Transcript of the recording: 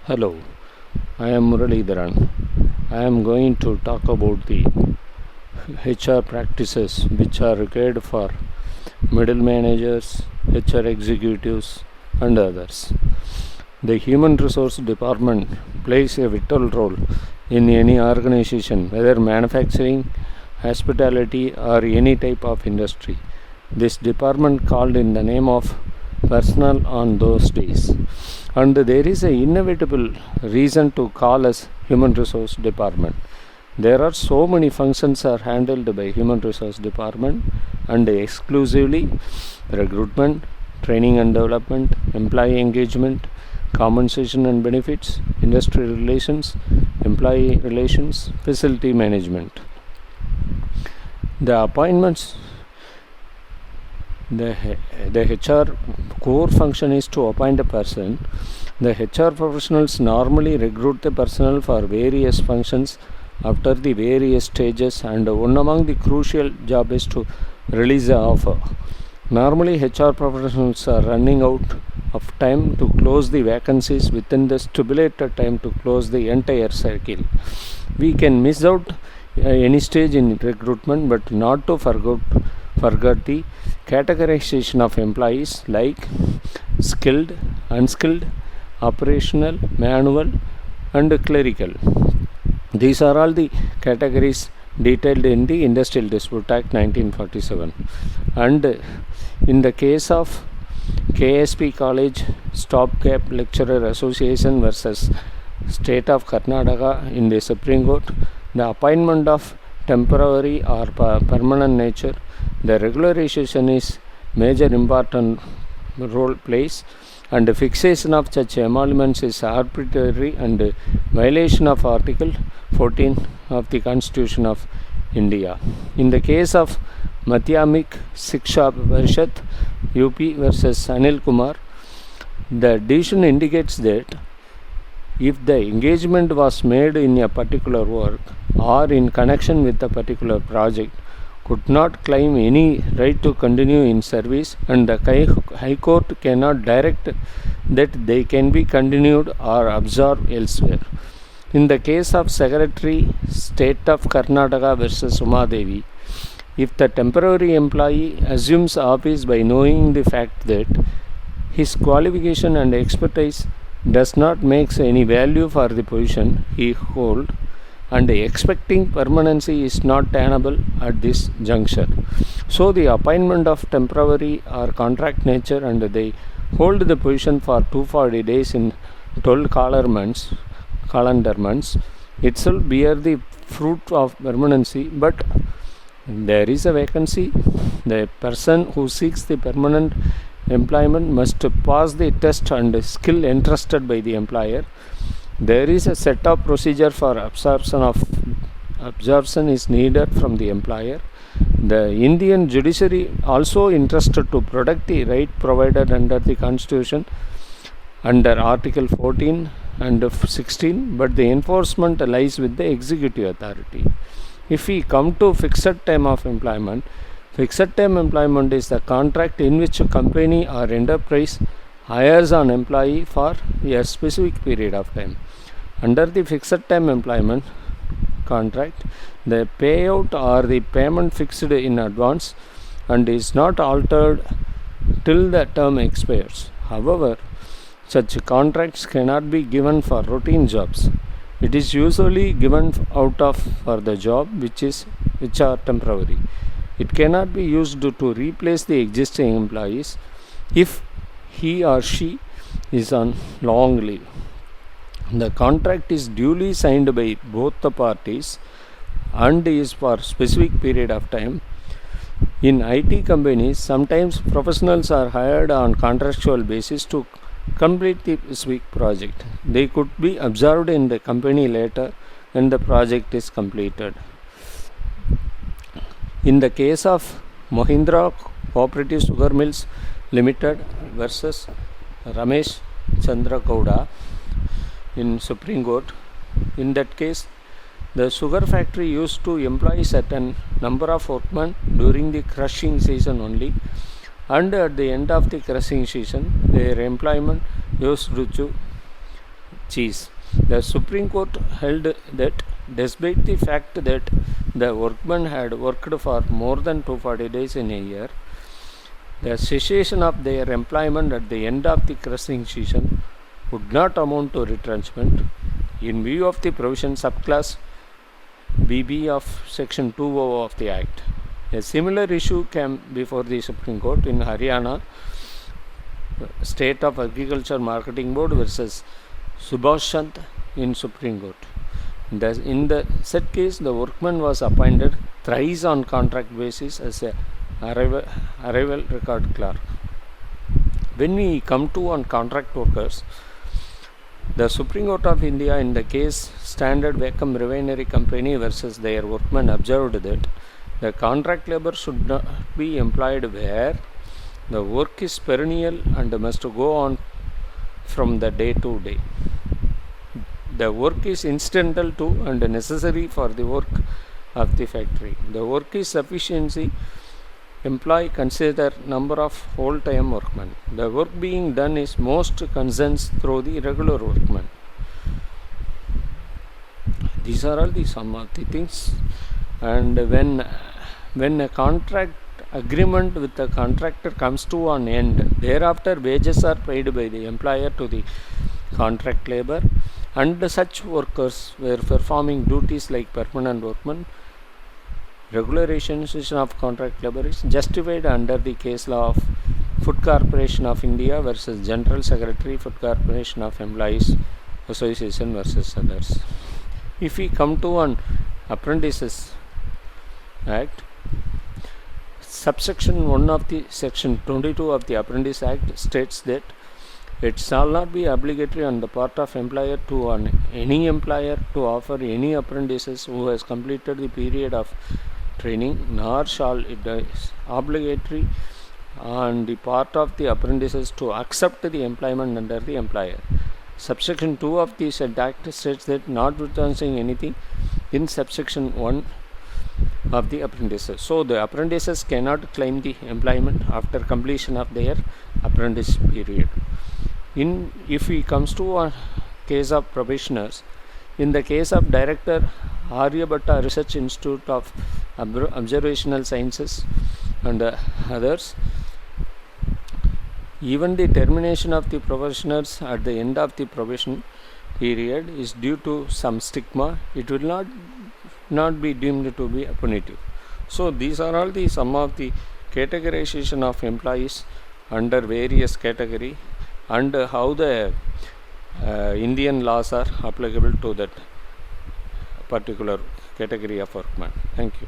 Hello, I am Muralidharan. I am going to talk about the HR practices which are required for middle managers, HR executives, and others. The human resource department plays a vital role in any organization, whether manufacturing, hospitality, or any type of industry. This department called in the name of personnel on those days, and there is an inevitable reason to call us human resource department. There are so many functions are handled by human resource department, and exclusively recruitment, training and development, employee engagement, compensation and benefits, industry relations, employee relations, facility management. The appointments, the, the HR core function is to appoint a person. The HR professionals normally recruit the personnel for various functions after the various stages, and one among the crucial job is to release the offer. Normally HR professionals are running out of time to close the vacancies within the stipulated time to close the entire cycle. We can miss out any stage in recruitment, but not to forget the categorization of employees like skilled, unskilled, operational, manual, and clerical. These are all the categories detailed in the Industrial Dispute Act 1947. And in the case of KSP College Stopgap Lecturer Association versus State of Karnataka in the Supreme Court, the appointment of temporary or permanent nature, the regularization is major important role plays, and the fixation of such emoluments is arbitrary and violation of Article 14 of the Constitution of India. In the case of Madhyamik Shiksha Parishad UP versus Anil Kumar, the decision indicates that if the engagement was made in a particular work or in connection with a particular project, could not claim any right to continue in service, and the High Court cannot direct that they can be continued or absorbed elsewhere. In the case of Secretary State of Karnataka versus Umadevi, if the temporary employee assumes office by knowing the fact that his qualification and expertise does not make any value for the position he holds, and expecting permanency is not tenable at this juncture. So the appointment of temporary or contract nature, and they hold the position for 240 days in 12 calendar months itself bear the fruit of permanency, but there is a vacancy. The person who seeks the permanent employment must pass the test and skill entrusted by the employer. There is a set of procedure for absorption is needed from the employer. The Indian judiciary also interested to protect the right provided under the Constitution under Article 14 and 16, but the enforcement lies with the executive authority. If we come to fixed time of employment, fixed time employment is the contract in which a company or enterprise hires an employee for a specific period of time. Under the fixed time employment contract, the payout or the payment fixed in advance and is not altered till the term expires. However, such contracts cannot be given for routine jobs. It is usually given out of for the job which are temporary. It cannot be used to replace the existing employees if he or she is on long leave. The contract is duly signed by both the parties and is for specific period of time. In IT companies, sometimes professionals are hired on contractual basis to complete the specific project. They could be absorbed in the company later when the project is completed. In the case of Mahindra Cooperative Sugar Mills Limited versus Ramesh Chandra Gowda in Supreme Court, in that case, the sugar factory used to employ certain number of workmen during the crushing season only, and at the end of the crushing season, their employment used to cheese. The Supreme Court held that despite the fact that the workmen had worked for more than 240 days in a year, the cessation of their employment at the end of the crushing season would not amount to retrenchment in view of the provision subclass BB of Section 2O of the Act. A similar issue came before the Supreme Court in Haryana State of Agriculture Marketing Board versus Subhash Chand in Supreme Court. In the said case, the workman was appointed thrice on contract basis as a arrival record clerk. When we come to on contract workers, the Supreme Court of India in the case Standard Beckham Refinery Company versus their workmen observed that the contract labor should not be employed where the work is perennial and must go on from the day to day. The work is incidental to and necessary for the work of the factory. The work is sufficiency. Employ consider number of whole-time workmen. The work being done is most concerns through the regular workmen. These are all the some of the things. And when a contract agreement with the contractor comes to an end, thereafter wages are paid by the employer to the contract labor, and such workers were performing duties like permanent workmen. Regularization of contract labor is justified under the case law of Food Corporation of India versus General Secretary Food Corporation of Employees Association versus others. If we come to an Apprentices Act, subsection 1 of the section 22 of the Apprentice Act states that it shall not be obligatory on the part of employer to any employer to offer any apprentices who has completed the period of training, nor shall it be obligatory on the part of the apprentices to accept the employment under the employer. Subsection 2 of the said Act states that notwithstanding anything in subsection 1 of the apprentices. So the apprentices cannot claim the employment after completion of their apprentice period. If we comes to a case of probationers, in the case of Director Aryabhatta Research Institute of Observational Sciences and others, even the termination of the probationers at the end of the probation period is due to some stigma. It will not be deemed to be punitive. So these are all the some of the categorization of employees under various category and how the Indian laws are applicable to that particular category of workman. Thank you.